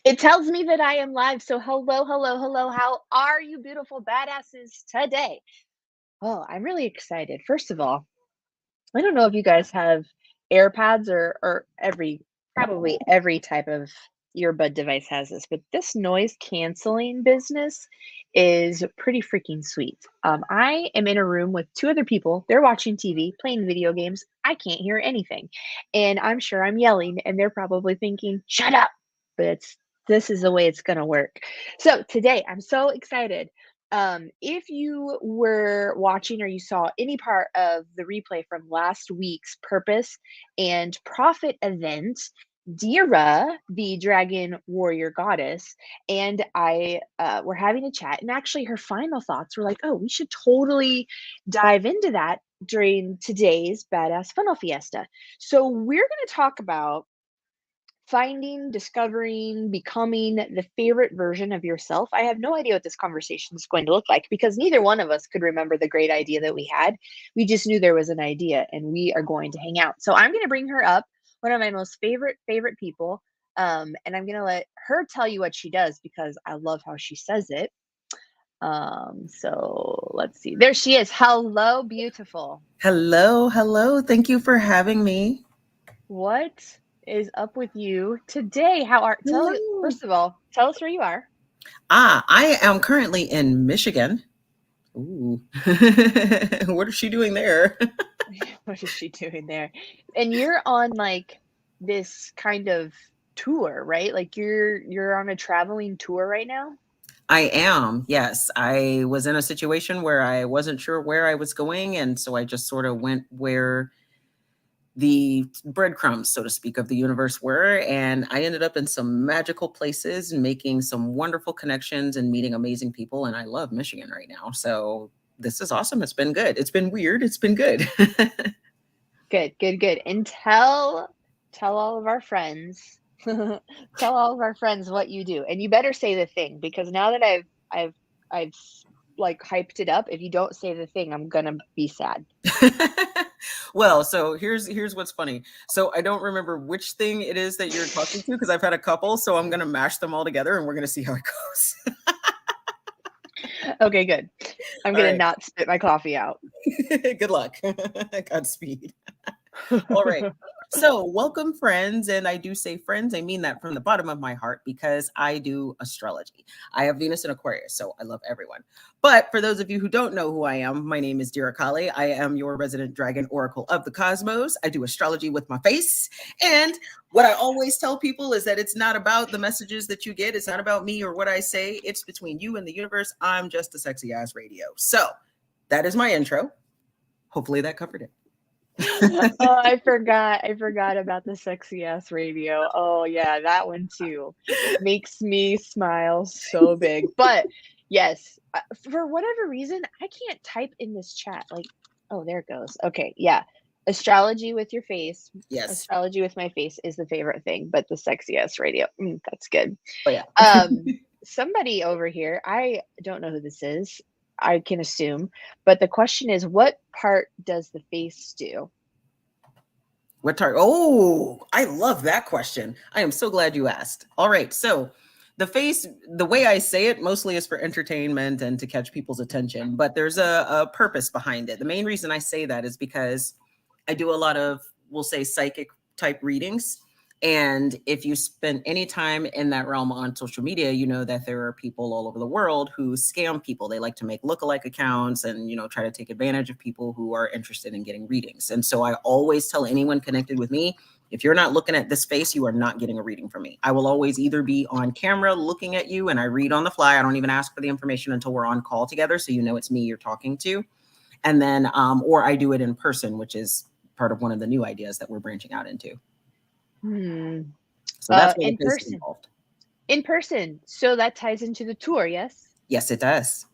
It tells me that I am live. So hello, hello, hello. How are you beautiful badasses today? Oh, I'm really excited. First of all, I don't know if you guys have AirPods or probably every type of earbud device has this, but this noise canceling business is pretty freaking sweet. I am in a room with two other people. They're watching TV, playing video games. I can't hear anything. And I'm sure I'm yelling, and they're probably thinking, shut up. But this is the way it's going to work. So today, I'm so excited. If you were watching or you saw any part of the replay from last week's Purpose and Profit event, Dira, the dragon warrior goddess, and I were having a chat, and actually her final thoughts were like, oh, we should totally dive into that during today's Badass Funnel Fiesta. So we're going to talk about finding, discovering, becoming the favorite version of yourself. I have no idea what this conversation is going to look like because neither one of us could remember the great idea that we had. We just knew there was an idea and we are going to hang out. So I'm going to bring her up, one of my most favorite people. And I'm going to let her tell you what she does because I love how she says it. So let's see. There she is. Hello, beautiful. Hello, hello. Thank you for having me. What is up with you today? First of all, tell us where you are. I am currently in Michigan. Ooh. What is she doing there? What is she doing there? And you're on like this kind of tour, right? Like you're on a traveling tour right now? I am. Yes. I was in a situation where I wasn't sure where I was going, and so I just sort of went where the breadcrumbs, so to speak, of the universe were. And I ended up in some magical places, making some wonderful connections and meeting amazing people. And I love Michigan right now. So this is awesome. It's been good. It's been weird. It's been good. Good. And tell all of our friends, tell all of our friends what you do. And you better say the thing because now that I've like hyped it up, if you don't say the thing, I'm gonna be sad. Well, so here's what's funny. So I don't remember which thing it is that you're talking to because I've had a couple. So I'm gonna mash them all together and we're gonna see how it goes. Okay, good. I'm All gonna right. not spit my coffee out. Good luck. Godspeed. All right. So, welcome, friends. And I do say friends, I mean that from the bottom of my heart because I do astrology. I have Venus in Aquarius, so I love everyone. But for those of you who don't know who I am, my name is Dira Kali. I am your resident dragon oracle of the cosmos. I do astrology with my face. And what I always tell people is that it's not about the messages that you get, it's not about me or what I say. It's between you and the universe. I'm just a sexy ass radio. So, that is my intro. Hopefully, that covered it. Oh, I forgot about the sexy ass radio. Oh yeah, that one too. Makes me smile so big. But yes, for whatever reason, I can't type in this chat. Like, oh, there it goes. Okay, yeah. Astrology with your face. Yes. Astrology with my face is the favorite thing, but the sexy ass radio. That's good. Oh, yeah. Somebody over here, I don't know who this is. I can assume, but the question is, what part does the face do? What target? Oh, I love that question. I am so glad you asked. All right. So, the face, the way I say it mostly is for entertainment and to catch people's attention, but there's a purpose behind it. The main reason I say that is because I do a lot of, we'll say, psychic type readings. And if you spend any time in that realm on social media, you know that there are people all over the world who scam people. They like to make lookalike accounts and, try to take advantage of people who are interested in getting readings. And so I always tell anyone connected with me, if you're not looking at this face, you are not getting a reading from me. I will always either be on camera looking at you and I read on the fly. I don't even ask for the information until we're on call together. So you know it's me you're talking to. And then, or I do it in person, which is part of one of the new ideas that we're branching out into. So that's where the face is involved. In person. So that ties into the tour, yes? Yes, it does.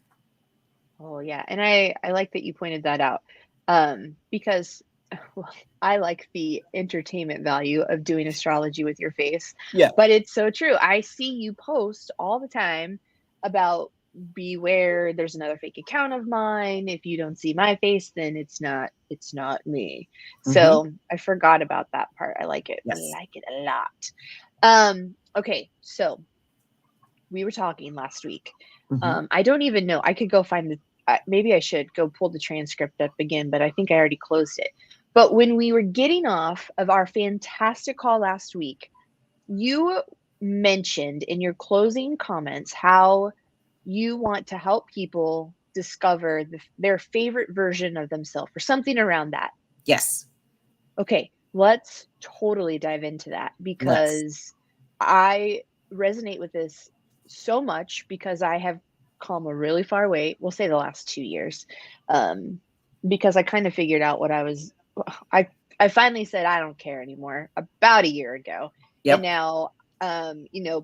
Oh yeah. And I like that you pointed that out. Because well, I like the entertainment value of doing astrology with your face. Yeah. But it's so true. I see you post all the time about beware, there's another fake account of mine. If you don't see my face, then it's not me. So I forgot about that part. I like it. Yes. I like it a lot. Okay, so we were talking last week. Mhm. I don't even know. I could go find the. Maybe I should go pull the transcript up again, but I think I already closed it. But when we were getting off of our fantastic call last week, you mentioned in your closing comments how you want to help people discover their favorite version of themselves or something around that. Yes. Okay, let's totally dive into that Let's. because I resonate with this so much because I have come a really far way. We'll say the last 2 years, um, because I kind of figured out what I was. I I finally said I don't care anymore about a year ago, and Yep. now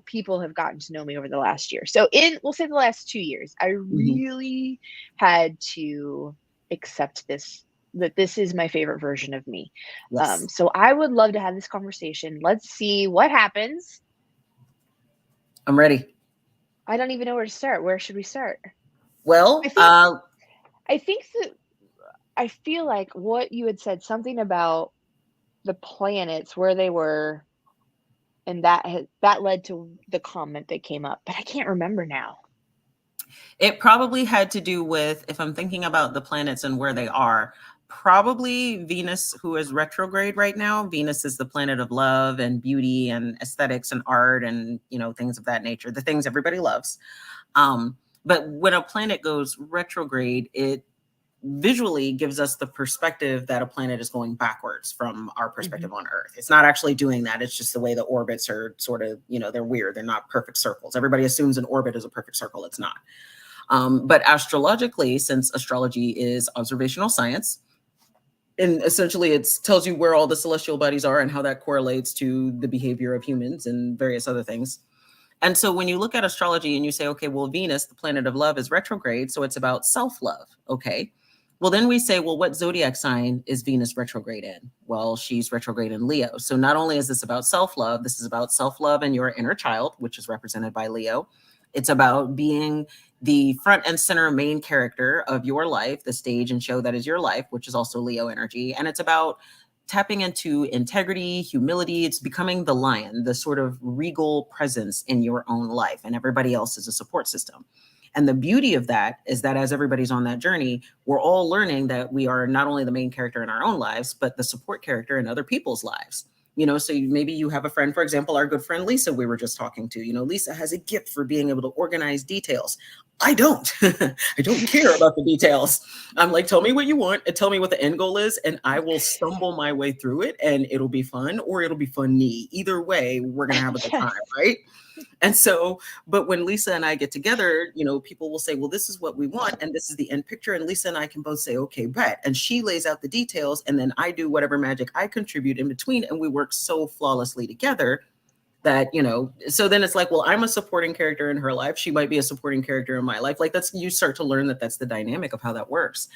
people have gotten to know me over the last year. So in we'll say the last 2 years, I Mhm. really had to accept that this is my favorite version of me. Yes. So I would love to have this conversation. Let's see what happens. I'm ready. I don't even know where to start. Where should we start? I Well, think I think that I feel like what you had said something about the planets where they were, and that led to the comment that came up, but I can't remember now. it probably had to do with, if I'm thinking about the planets and where they are, probably Venus, who is retrograde right now. Venus is the planet of love and beauty and aesthetics and art and, things of that nature, the things everybody loves. But when a planet goes retrograde, it visually gives us the perspective that a planet is going backwards from our Mhm. perspective on Earth. It's not actually doing that. It's just the way the orbits are sort of, they're weird. They're not perfect circles. Everybody assumes an orbit is a perfect circle. It's not. But astrologically, since astrology is observational science, and essentially it tells you where all the celestial bodies are and how that correlates to the behavior of humans and various other things. And so when you look at astrology and you say, okay, well, Venus, the planet of love, is retrograde, so it's about self love. Okay. Well, then we say, well, what zodiac sign is Venus retrograde in? Well, she's retrograde in Leo. So not only is this about self love, this is about self love and your inner child, which is represented by Leo. It's about being the front and center main character of your life, the stage and show that is your life, which is also Leo energy. And it's about tapping into integrity, humility. It's becoming the lion, the sort of regal presence in your own life, and everybody else is a support system. And the beauty of that is that as everybody's on that journey, we're all learning that we are not only the main character in our own lives, but the support character in other people's lives. So maybe you have a friend, for example, our good friend Lisa, we were just talking to. Lisa has a gift for being able to organize details. I don't. I don't care about the details. I'm like, tell me what you want and tell me what the end goal is, and I will stumble my way through it, and it'll be fun or it'll be funny. Either way, we're gonna have a good time, Yes. right? And so, but when Lisa and I get together, people will say, well, this is what we want, and this is the end picture. And Lisa and I can both say, okay, bet. And she lays out the details, and then I do whatever magic I contribute in between, and we work so flawlessly together that so then it's like, well, I'm a supporting character in her life, she might be a supporting character in my life. Like, that's, you start to learn that that's the dynamic of how that works.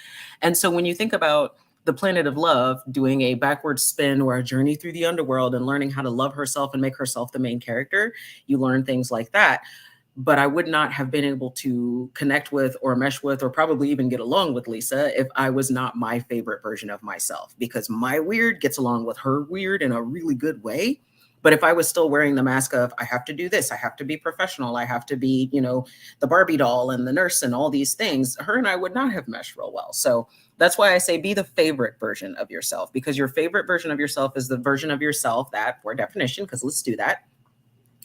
And so when you think about the planet of love doing a backward spin or a journey through the underworld and learning how to love herself and make herself the main character, you learn things like that. But I would not have been able to connect with or mesh with or probably even get along with Lisa if I was not my favorite version of myself, because my weird gets along with her weird in a really good way. But if I was still wearing the mask of, I have to do this, I have to be professional, I have to be, the Barbie doll and the nurse and all these things, her and I would not have meshed real well. So that's why I say be the favorite version of yourself, because your favorite version of yourself is the version of yourself that, for definition, because let's do that,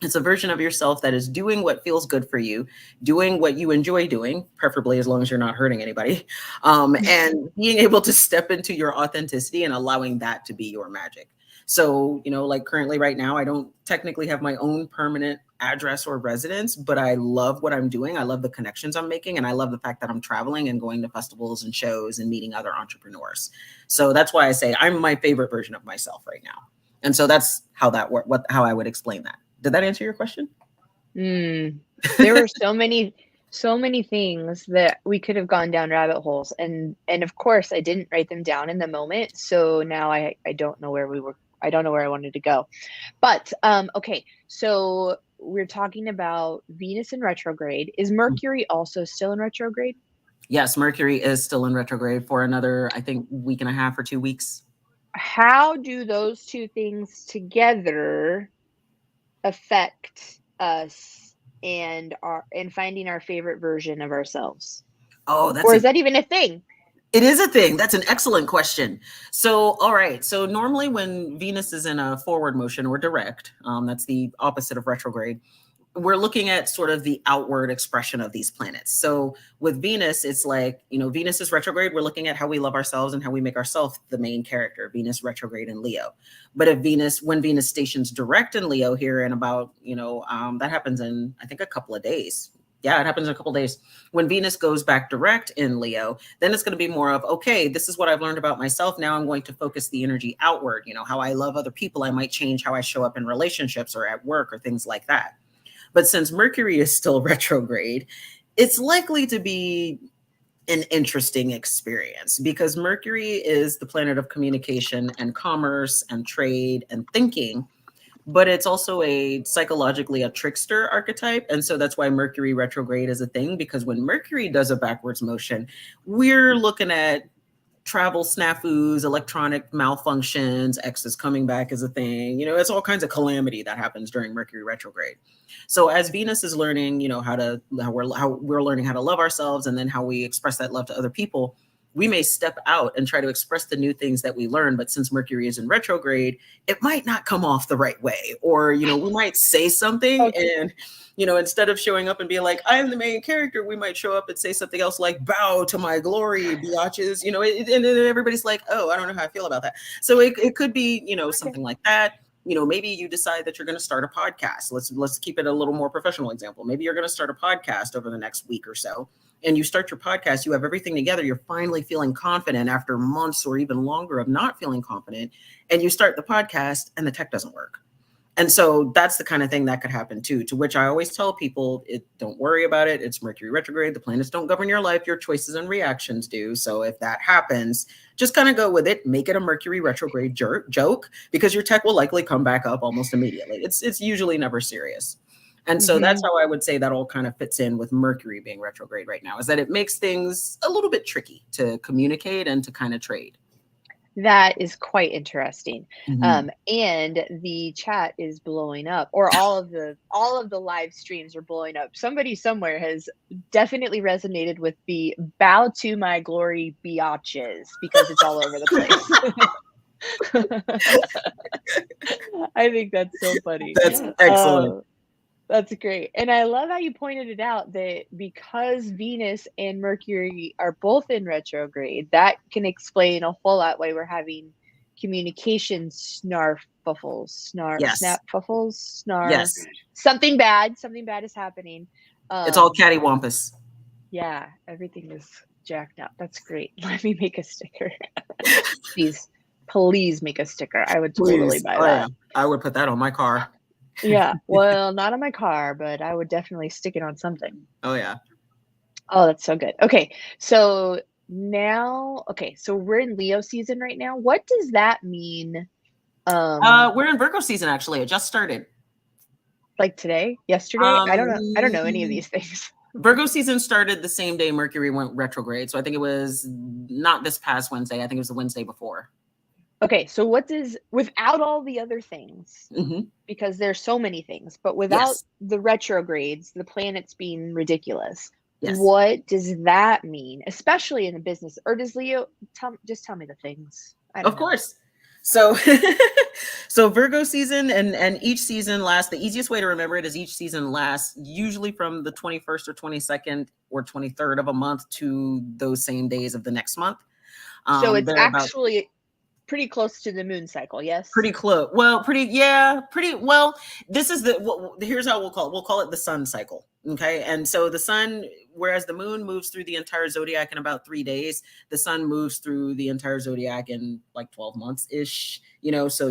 it's a version of yourself that is doing what feels good for you, doing what you enjoy doing, preferably as long as you're not hurting anybody, and being able to step into your authenticity and allowing that to be your magic. So, like currently right now, I don't technically have my own permanent address or residence, but I love what I'm doing. I love the connections I'm making. And I love the fact that I'm traveling and going to festivals and shows and meeting other entrepreneurs. So that's why I say I'm my favorite version of myself right now. And so that's how that how I would explain that. Did that answer your question? Mm. There were so many things that we could have gone down rabbit holes, and of course I didn't write them down in the moment, so now I don't know where we were. I don't know where I wanted to go. But okay, so we're talking about Venus in retrograde. Is Mercury also still in retrograde? Yes, Mercury is still in retrograde for another, I think, week and a half or 2 weeks. How do those two things together affect us and finding our favorite version of ourselves? Oh, Or is that even a thing? it is a thing. That's an excellent question. So, all right. So normally when Venus is in a forward motion or direct, that's the opposite of retrograde, we're looking at sort of the outward expression of these planets. So with Venus, it's like, Venus is retrograde. We're looking at how we love ourselves and how we make ourselves the main character. Venus retrograde in Leo. But when Venus stations direct in Leo here in about, that happens in, I think, a couple of days. Yeah, it happens in a couple of days. When Venus goes back direct in Leo, then it's going to be more of, okay, this is what I've learned about myself. Now I'm going to focus the energy outward. How I love other people. I might change how I show up in relationships or at work or things like that. But since Mercury is still retrograde, it's likely to be an interesting experience because Mercury is the planet of communication and commerce and trade and thinking, but it's also psychologically a trickster archetype. And so that's why Mercury retrograde is a thing, because when Mercury does a backwards motion, we're looking at travel snafus, electronic malfunctions, exes coming back is a thing. It's all kinds of calamity that happens during Mercury retrograde. So as Venus is learning, how we're learning how to love ourselves and then how we express that love to other people, we may step out and try to express the new things that we learn. But since Mercury is in retrograde, it might not come off the right way. Or, we might say something and, instead of showing up and being like, I'm the main character, we might show up and say something else like, bow to my glory, biatches, and then everybody's like, oh, I don't know how I feel about that. So it could be, something like that. Maybe you decide that you're going to start a podcast. Let's keep it a little more professional example. Maybe you're going to start a podcast over the next week or so. And you start your podcast, you have everything together. You're finally feeling confident after months or even longer of not feeling confident. And you start the podcast and the tech doesn't work. And so that's the kind of thing that could happen too, to which I always tell people, don't worry about it. It's Mercury retrograde. The planets don't govern your life. Your choices and reactions do. So if that happens, just kind of go with it. Make it a Mercury retrograde joke, because your tech will likely come back up almost immediately. It's usually never serious. And so that's how I would say that all kind of fits in with Mercury being retrograde right now, is that it makes things a little bit tricky to communicate and to kind of trade. That is quite interesting. And the chat is blowing up, or all of the live streams are blowing up. Somebody somewhere has definitely resonated with the bow to my glory biatches, because it's all over the place. I think that's so funny. That's excellent. That's great. And I love how you pointed it out, that because Venus and Mercury are both in retrograde, that can explain a whole lot why we're having communication snarfuffles. Yes. Snapfuffles. Yes. Something bad is happening. It's all cattywampus. Yeah, everything is jacked up. That's great. Let me make a sticker. Please make a sticker. I would totally buy that. I would put that on my car. Yeah, well, not on my car, but I would definitely stick it on something. Oh yeah. Oh, that's so good. Okay, so we're in Leo season right now. What does that mean? We're in Virgo season, actually. It just started. Like today, yesterday? I don't know any of these things. Virgo season started the same day Mercury went retrograde. So I think it was not this past Wednesday. I think it was the Wednesday before. Okay, so what does, without all the other things, because there's so many things, but without the retrogrades, the planets being ridiculous, what does that mean, especially in the business? Or does Leo, just tell me the things. Of course. So, so Virgo season and each season lasts, the easiest way to remember it is each season lasts usually from the 21st or 22nd or 23rd of a month to those same days of the next month. So it's actually pretty close to the moon cycle, yes? Pretty close. Well, pretty well. This is here's how we'll call it the sun cycle. Okay. And so the sun, whereas the moon moves through the entire zodiac in about 3 days, the sun moves through the entire zodiac in like 12 months ish, so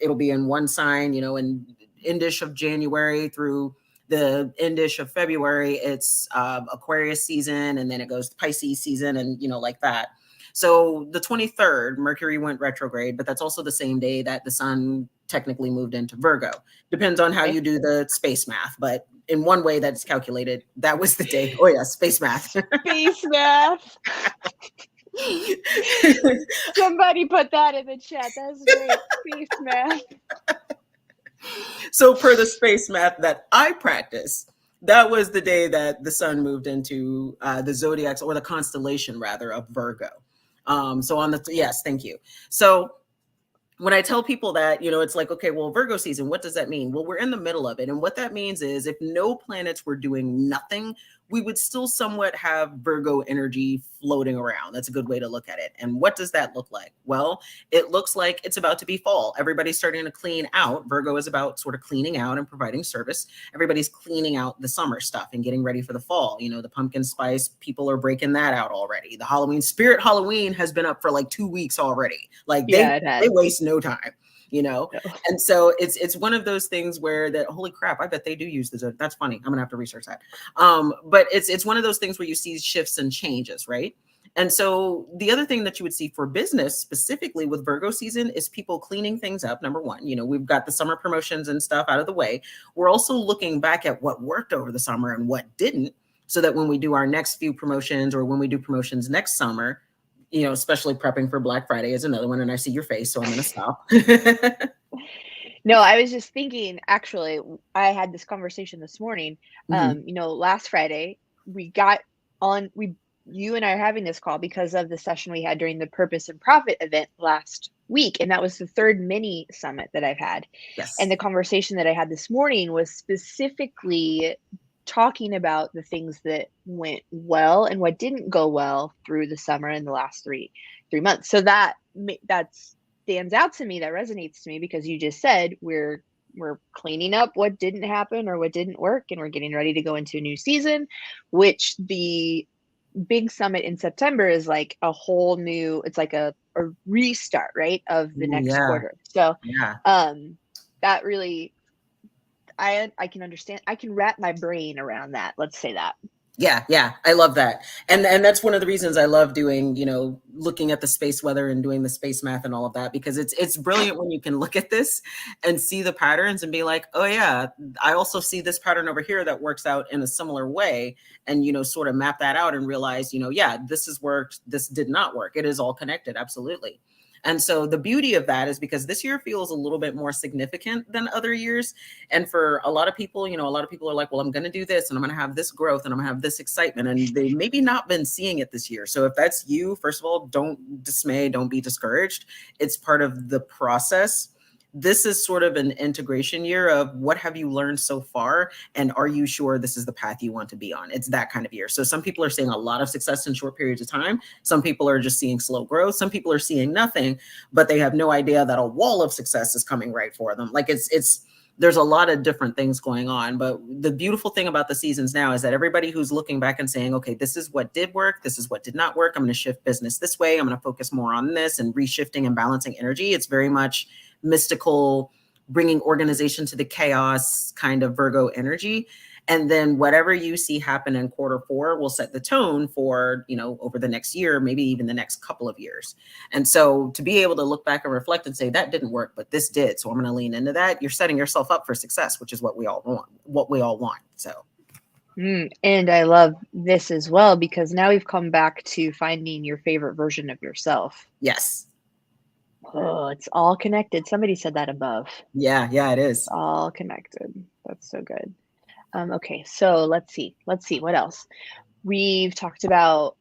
it'll be in one sign, in endish of January through the endish of February, it's Aquarius season, and then it goes to Pisces season, and like that. So the 23rd, Mercury went retrograde, but that's also the same day that the sun technically moved into Virgo. Depends on how you do the space math, but in one way that's calculated, that was the day. Oh yeah, space math. Space math. Somebody put that in the chat. That's great. Space math. So per the space math that I practice, that was the day that the sun moved into the zodiac, or the constellation rather, of Virgo. So on the yes, thank you. So when I tell people that, it's like, okay, well, Virgo season, what does that mean? Well, we're in the middle of it. And what that means is if no planets were doing nothing, we would still somewhat have Virgo energy floating around. That's a good way to look at it. And what does that look like? Well, it looks like it's about to be fall. Everybody's starting to clean out. Virgo is about sort of cleaning out and providing service. Everybody's cleaning out the summer stuff and getting ready for the fall. The pumpkin spice, people are breaking that out already. The Halloween has been up for like 2 weeks already. Like Yeah, they waste no time. No. And so it's one of those things where that, holy crap, I bet they do use the, that's funny. I'm gonna have to research that. But it's one of those things where you see shifts and changes, right? And so the other thing that you would see for business specifically with Virgo season is people cleaning things up. Number one, we've got the summer promotions and stuff out of the way. We're also looking back at what worked over the summer and what didn't, so that when we do our next few promotions, or when we do promotions next summer, especially prepping for Black Friday is another one. And I see your face, so I'm going to stop. No, I was just thinking, actually, I had this conversation this morning. Last Friday, you and I are having this call because of the session we had during the Purpose and Profit event last week. And that was the third mini summit that I've had. Yes. And the conversation that I had this morning was specifically talking about the things that went well and what didn't go well through the summer in the last three months. So that stands out to me, that resonates to me, because you just said we're cleaning up what didn't happen or what didn't work, and we're getting ready to go into a new season, which the big summit in September is like a whole new, it's like a restart, right, of the next quarter. So that really, I can understand, I can wrap my brain around that. Let's say that. Yeah. I love that. And that's one of the reasons I love doing, looking at the space weather and doing the space math and all of that, because it's brilliant when you can look at this and see the patterns and be like, oh yeah, I also see this pattern over here that works out in a similar way. And, sort of map that out and realize, yeah, this has worked, this did not work. It is all connected. Absolutely. And so the beauty of that is because this year feels a little bit more significant than other years. And for a lot of people, a lot of people are like, well, I'm going to do this and I'm going to have this growth and I'm going to have this excitement. And they maybe not been seeing it this year. So if that's you, first of all, don't dismay, don't be discouraged. It's part of the process. This is sort of an integration year of what have you learned so far? And are you sure this is the path you want to be on? It's that kind of year. So some people are seeing a lot of success in short periods of time. Some people are just seeing slow growth. Some people are seeing nothing, but they have no idea that a wall of success is coming right for them. Like there's a lot of different things going on. But the beautiful thing about the seasons now is that everybody who's looking back and saying, okay, this is what did work, this is what did not work, I'm going to shift business this way, I'm going to focus more on this, and reshifting and balancing energy. It's very much mystical, bringing organization to the chaos kind of Virgo energy. And then whatever you see happen in Q4 will set the tone for, over the next year, maybe even the next couple of years. And so to be able to look back and reflect and say that didn't work, but this did, so I'm going to lean into that, you're setting yourself up for success, which is what we all want. So. And I love this as well, because now we've come back to finding your favorite version of yourself. Yes. Oh, it's all connected. Somebody said that above. Yeah, it is. It's all connected. That's so good. Okay, so let's see what else. We've talked about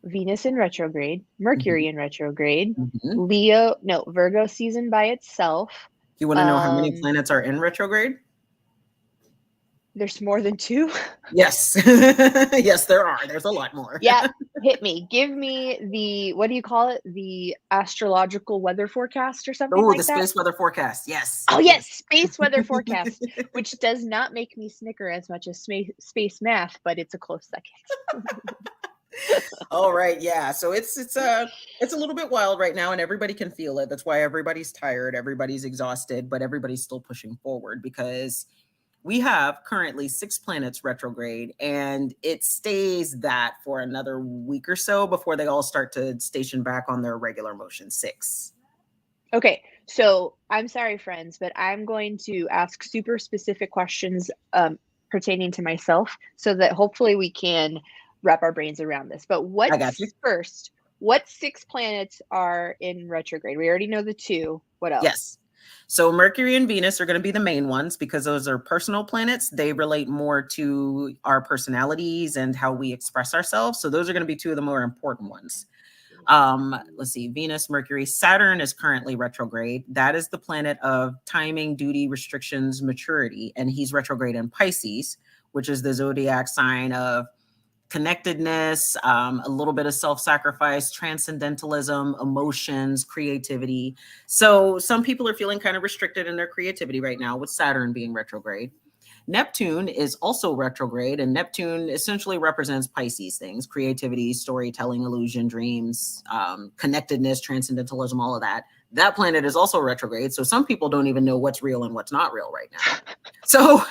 Venus in retrograde, Mercury in retrograde, Virgo season by itself. You want to know how many planets are in retrograde? There's more than 2? Yes. Yes, there are. There's a lot more. Yeah, hit me. Give me the, what do you call it? The astrological weather forecast or something like that? Oh, the space weather forecast. Yes. Oh, yes, space weather forecast, which does not make me snicker as much as space math, but it's a close second. All right. Yeah. So it's a little bit wild right now, and everybody can feel it. That's why everybody's tired, everybody's exhausted, but everybody's still pushing forward, because we have currently 6 planets retrograde, and it stays that for another week or so before they all start to station back on their regular motion 6. Okay. So I'm sorry, friends, but I'm going to ask super specific questions pertaining to myself, so that hopefully we can wrap our brains around this. But what 6 planets are in retrograde? We already know the 2. What else? Yes. So Mercury and Venus are going to be the main ones because those are personal planets. They relate more to our personalities and how we express ourselves. So those are going to be two of the more important ones. Let's see, Venus, Mercury, Saturn is currently retrograde. That is the planet of timing, duty, restrictions, maturity. And he's retrograde in Pisces, which is the zodiac sign of connectedness, a little bit of self-sacrifice, transcendentalism, emotions, creativity. So some people are feeling kind of restricted in their creativity right now with Saturn being retrograde. Neptune is also retrograde, and Neptune essentially represents Pisces things: creativity, storytelling, illusion, dreams, connectedness, transcendentalism, all of that. That planet is also retrograde. So some people don't even know what's real and what's not real right now. So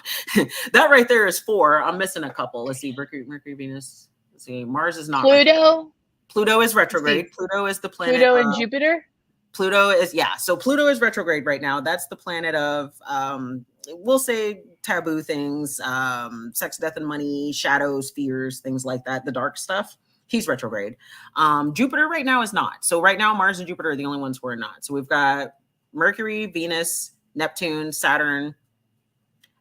that right there is 4. I'm missing a couple. Let's see, Mercury, Venus. Let's see, Mars is not Pluto. retrograde. Pluto is retrograde. Pluto is the planet. Pluto and Jupiter. Pluto is, yeah. So Pluto is retrograde right now. That's the planet of, we'll say, taboo things, sex, death, and money, shadows, fears, things like that, the dark stuff. He's retrograde. Jupiter right now is not. So right now, Mars and Jupiter are the only ones who are not. So we've got Mercury, Venus, Neptune, Saturn,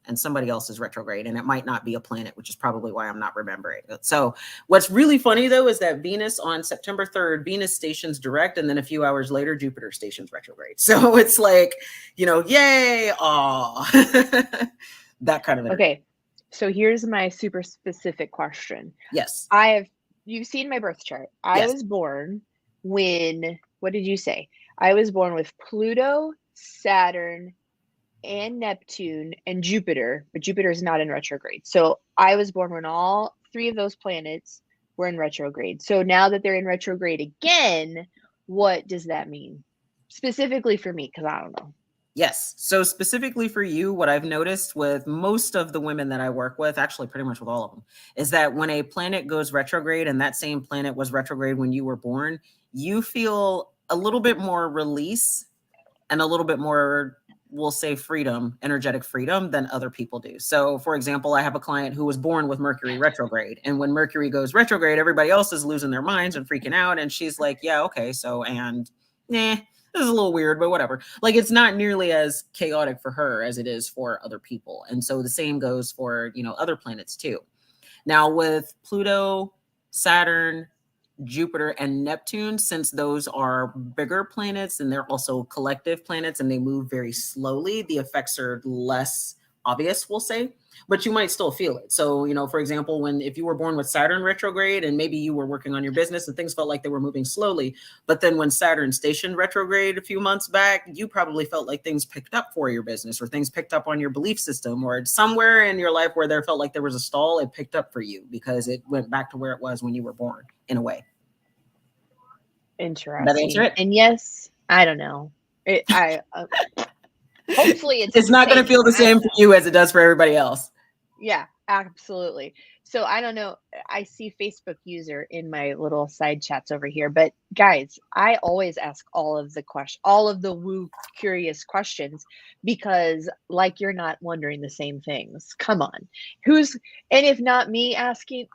and somebody else is retrograde, and it might not be a planet, which is probably why I'm not remembering it. So what's really funny, though, is that Venus on September 3rd, Venus stations direct, and then a few hours later, Jupiter stations retrograde. So it's like, yay, aw. That kind of energy. Okay, so here's my super specific question. Yes. You've seen my birth chart. I was born when, what did you say? I was born with Pluto, Saturn, and Neptune and Jupiter, but Jupiter is not in retrograde. So I was born when all 3 of those planets were in retrograde. So now that they're in retrograde again, what does that mean? Specifically for me, because I don't know. Yes. So specifically for you, what I've noticed with most of the women that I work with, actually pretty much with all of them, is that when a planet goes retrograde and that same planet was retrograde when you were born, you feel a little bit more release and a little bit more, we'll say, freedom, energetic freedom than other people do. So for example, I have a client who was born with Mercury retrograde. And when Mercury goes retrograde, everybody else is losing their minds and freaking out. And she's like, yeah, okay. So, and this is a little weird, but whatever. Like, it's not nearly as chaotic for her as it is for other people. And so the same goes for, other planets too. Now with Pluto, Saturn, Jupiter, and Neptune, since those are bigger planets and they're also collective planets and they move very slowly, the effects are less obvious, we'll say, but you might still feel it. So, for example, if you were born with Saturn retrograde and maybe you were working on your business and things felt like they were moving slowly, but then when Saturn stationed retrograde a few months back, you probably felt like things picked up for your business, or things picked up on your belief system, or somewhere in your life where there felt like there was a stall, it picked up for you because it went back to where it was when you were born, in a way. Interesting. That answer it? And yes, I don't know. Hopefully it's not going to feel the same for you as it does for everybody else. Yeah, absolutely. So I don't know. I see Facebook user in my little side chats over here, but guys, I always ask all of the woo curious questions, because like, you're not wondering the same things. Come on. And if not me asking,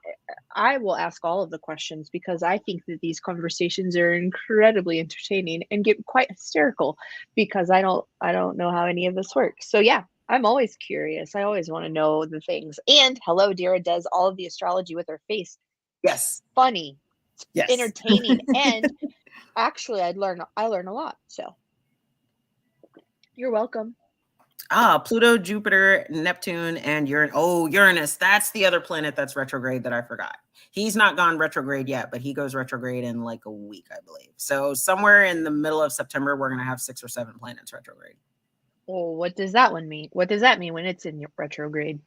I will ask all of the questions, because I think that these conversations are incredibly entertaining and get quite hysterical, because I don't know how any of this works. So yeah, I'm always curious. I always want to know the things. And hello, Dara does all of the astrology with her face. Yes. Funny. Yes. Entertaining. And actually, I learn a lot. So you're welcome. Pluto, Jupiter, Neptune, and Uranus. Oh, Uranus. That's the other planet that's retrograde that I forgot. He's not gone retrograde yet, but he goes retrograde in like a week, I believe. So somewhere in the middle of September, we're going to have 6 or 7 planets retrograde. Well, what does that one mean? What does that mean when it's in your retrograde?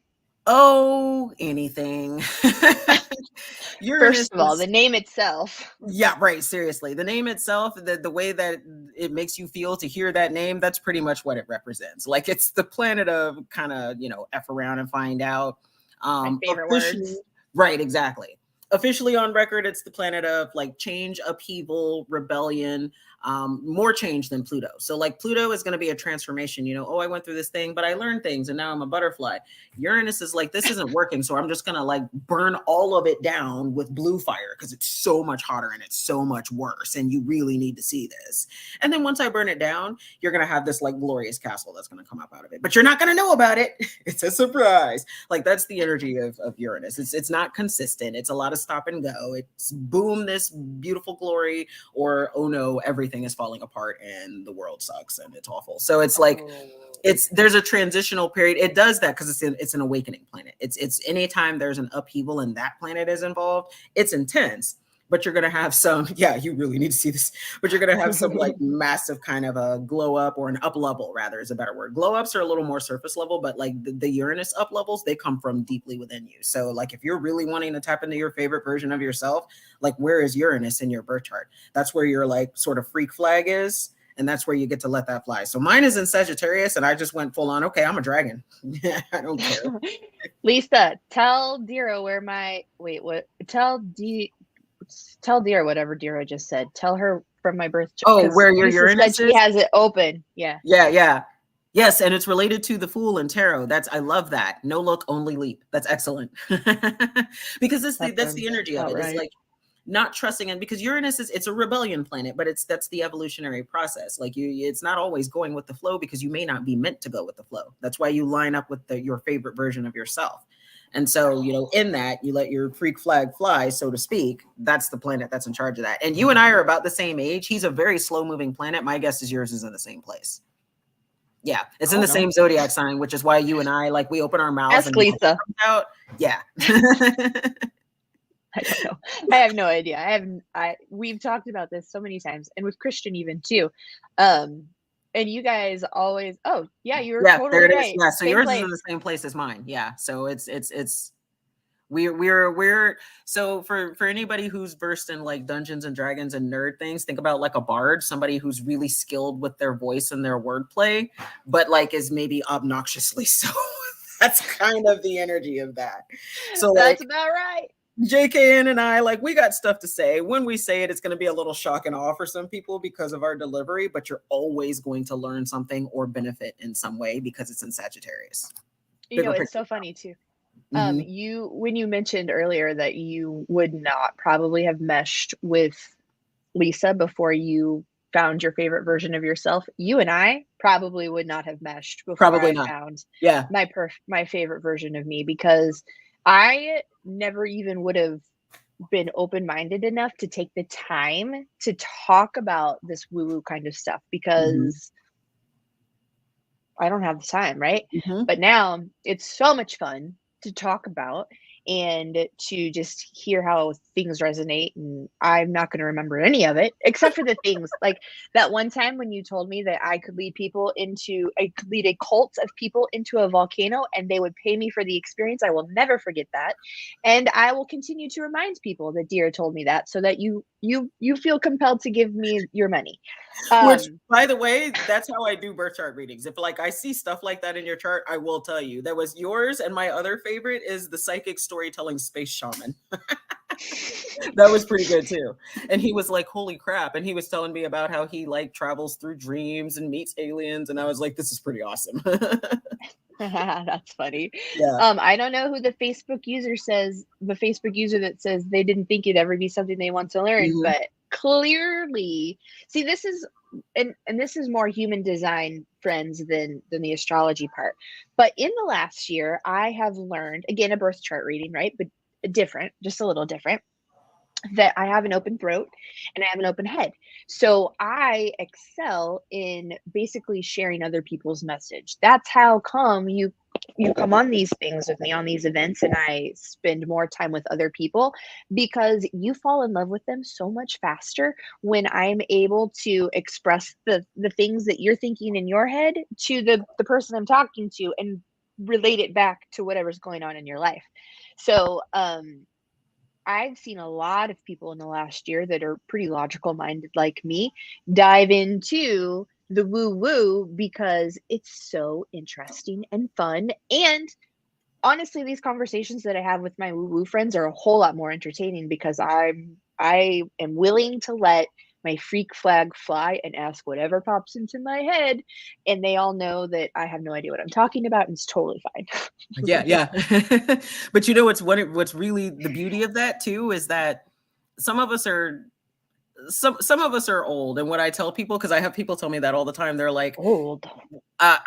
Oh, anything. First of all, the name itself. Yeah, right. Seriously. The name itself, the way that it makes you feel to hear that name, that's pretty much what it represents. Like, it's the planet of kind of, F around and find out. My favorite words. Right, exactly. Officially on record, it's the planet of like change, upheaval, rebellion, more change than Pluto. So like Pluto is going to be a transformation, oh, I went through this thing, but I learned things and now I'm a butterfly. Uranus is like, this isn't working. So I'm just going to like burn all of it down with blue fire because it's so much hotter and it's so much worse. And you really need to see this. And then once I burn it down, you're going to have this like glorious castle that's going to come up out of it, but you're not going to know about it. It's a surprise. Like that's the energy of Uranus. It's not consistent. It's a lot of stop and go. It's boom, this beautiful glory, or oh no, everything is falling apart and the world sucks and it's awful. So it's like there's a transitional period. It does that because it's an awakening planet. It's anytime there's an upheaval and that planet is involved, it's intense. But you're going to have some, you really need to see this, but you're going to have some like massive kind of a glow up, or an up level rather is a better word. Glow ups are a little more surface level, but like the Uranus up levels, they come from deeply within you. So like if you're really wanting to tap into your favorite version of yourself, like where is Uranus in your birth chart? That's where your like sort of freak flag is. And that's where you get to let that fly. So mine is in Sagittarius and I just went full on, okay, I'm a dragon. I don't care. Lisa, tell Dira tell Dira whatever Dira just said. Tell her from my birth chart. Oh, where your Uranus is? She has it open. Yeah. Yes, and it's related to the Fool and Tarot. I love that. No look, only leap. That's excellent. Because that's the energy of it. Right. It's like not trusting, and because Uranus it's a rebellion planet, but that's the evolutionary process. Like it's not always going with the flow because you may not be meant to go with the flow. That's why you line up with your favorite version of yourself. And so, in that, you let your freak flag fly, so to speak. That's the planet that's in charge of that. And you and I are about the same age. He's a very slow moving planet. My guess is yours is in the same place. Yeah, it's in the same zodiac sign, which is why you and I, like, we open our mouths. Ask Lisa. Out. Yeah. I don't know. I have no idea. We've talked about this so many times, and with Christian even too. And you guys always, you were totally right. Yeah, so yours is in the same place as mine. Yeah, so we're so for anybody who's versed in like Dungeons and Dragons and nerd things, think about like a bard, somebody who's really skilled with their voice and their wordplay, but like is maybe obnoxiously so. That's kind of the energy of that. So that's about right. JKN and I, like, we got stuff to say. When we say it, it's going to be a little shock and awe for some people because of our delivery, but you're always going to learn something or benefit in some way because it's in Sagittarius. It's so funny too. Mm-hmm. When you mentioned earlier that you would not probably have meshed with Lisa before you found your favorite version of yourself, you and I probably would not have meshed before I found my favorite version of me, because I never even would have been open-minded enough to take the time to talk about this woo-woo kind of stuff because I don't have the time, right? Mm-hmm. But now it's so much fun to talk about and to just hear how things resonate. And I'm not going to remember any of it except for the things like that one time when you told me that I could lead a cult of people into a volcano and they would pay me for the experience. I will never forget that. And I will continue to remind people that Dira told me that so that you feel compelled to give me your money. Which, by the way, that's how I do birth chart readings. If like I see stuff like that in your chart, I will tell you. That was yours, and my other favorite is the psychic storytelling space shaman. That was pretty good too. And he was like, holy crap. And he was telling me about how he like travels through dreams and meets aliens. And I was like, this is pretty awesome. That's funny. Yeah. I don't know who the Facebook user that says they didn't think it'd ever be something they want to learn, but clearly, see, this is and this is more human design friends than the astrology part. But in the last year, I have learned, again, a birth chart reading, right? But different, just a little different, that I have an open throat and I have an open head. So I excel in basically sharing other people's message. That's how come you come on these things with me, on these events, and I spend more time with other people, because you fall in love with them so much faster when I'm able to express the things that you're thinking in your head to the person I'm talking to and relate it back to whatever's going on in your life. So, I've seen a lot of people in the last year that are pretty logical minded like me dive into the woo woo because it's so interesting and fun. And honestly, these conversations that I have with my woo woo friends are a whole lot more entertaining because I am willing to let my freak flag fly and ask whatever pops into my head. And they all know that I have no idea what I'm talking about, and it's totally fine. Yeah. But what's really the beauty of that too is that some of us are old. And what I tell people, because I have people tell me that all the time, they're like, Old.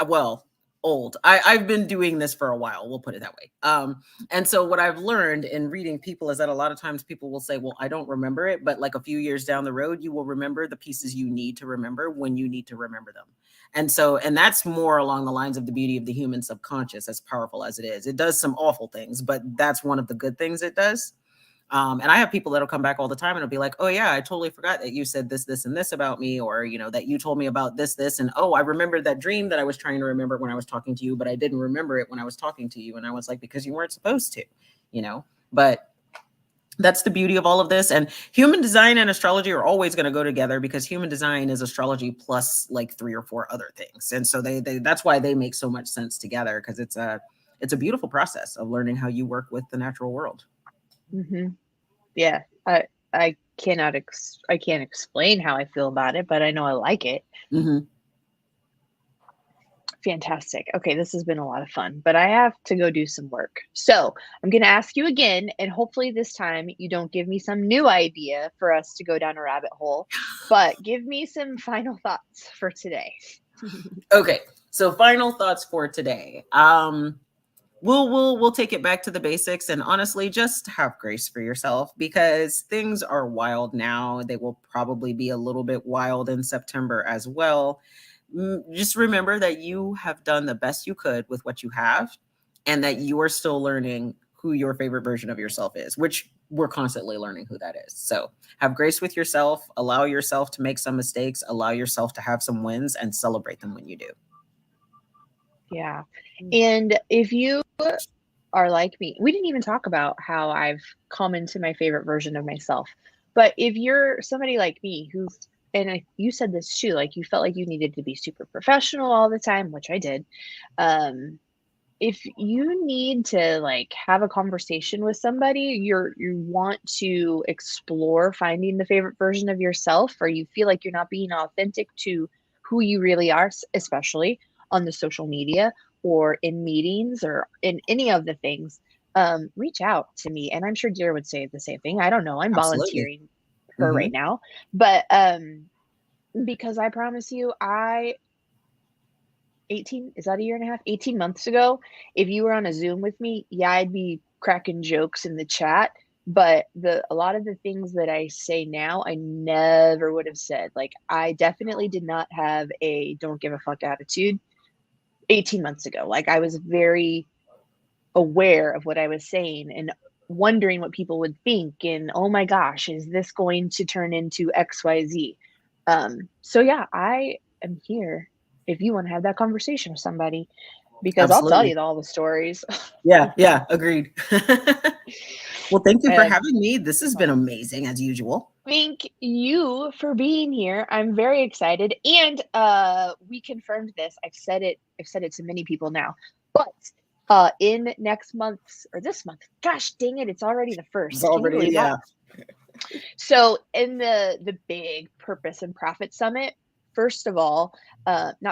well, old. I've been doing this for a while. We'll put it that way. And so what I've learned in reading people is that a lot of times people will say, well, I don't remember it, but like a few years down the road, you will remember the pieces you need to remember when you need to remember them. And that's more along the lines of the beauty of the human subconscious, as powerful as it is. It does some awful things, but that's one of the good things it does. And I have people that'll come back all the time and it'll be like, oh yeah, I totally forgot that you said this, this, and this about me, or, you know, that you told me about this, and oh, I remembered that dream that I was trying to remember when I was talking to you, but I didn't remember it when I was talking to you. And I was like, because you weren't supposed to, you know, but that's the beauty of all of this. And human design and astrology are always going to go together, because human design is astrology plus like 3 or 4 other things. And so they that's why they make so much sense together, because it's a beautiful process of learning how you work with the natural world. Mm-hmm. Yeah, I can't explain how I feel about it, but I know I like it. Mm-hmm. Fantastic. Okay, this has been a lot of fun, but I have to go do some work. So I'm going to ask you again, and hopefully this time you don't give me some new idea for us to go down a rabbit hole, but give me some final thoughts for today. Okay, so final thoughts for today. We'll take it back to the basics, and honestly, just have grace for yourself, because things are wild now. They will probably be a little bit wild in September as well. Just remember that you have done the best you could with what you have, and that you are still learning who your favorite version of yourself is, which we're constantly learning who that is. So have grace with yourself, allow yourself to make some mistakes, allow yourself to have some wins, and celebrate them when you do. Yeah. And if you are like me, we didn't even talk about how I've come into my favorite version of myself. But if you're somebody like me who's, and you said this too, like you felt like you needed to be super professional all the time, which I did. If you need to like have a conversation with somebody, you want to explore finding the favorite version of yourself, or you feel like you're not being authentic to who you really are, especially on the social media or in meetings or in any of the things, reach out to me. And I'm sure Dear would say the same thing. I don't know. I'm Absolutely. volunteering her right now, but because I promise you, 18, is that a year and a half? 18 months ago, if you were on a Zoom with me, yeah, I'd be cracking jokes in the chat. But a lot of the things that I say now, I never would have said. Like, I definitely did not have a don't give a fuck attitude 18 months ago. Like, I was very aware of what I was saying and wondering what people would think. And oh my gosh, is this going to turn into XYZ? So yeah, I am here if you want to have that conversation with somebody, because I'll tell you all the stories. Yeah, agreed. Well, thank you for And having me. This has been amazing as usual. thank you for being here. I'm very excited. And we confirmed this. I've said it to many people now. But in next month's, or this month, gosh dang it, it's already the 1st. It's already, yeah. So in the big Purpose and Profit Summit, not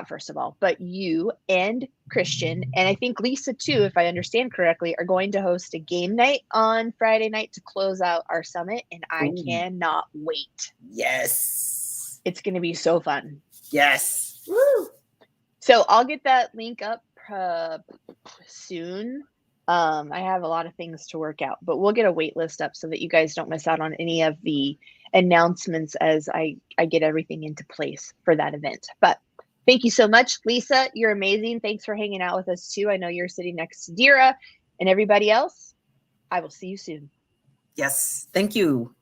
first of all, but you and Christian, and I think Lisa too, if I understand correctly, are going to host a game night on Friday night to close out our summit, and I cannot wait. Yes. It's going to be so fun. Yes. Woo. So I'll get that link up soon. I have a lot of things to work out, but we'll get a wait list up so that you guys don't miss out on any of the announcements as I get everything into place for that event. But thank you so much, Lisa. You're amazing. Thanks for hanging out with us too. I know you're sitting next to Dira, and everybody else. I will see you soon. Yes. Thank you.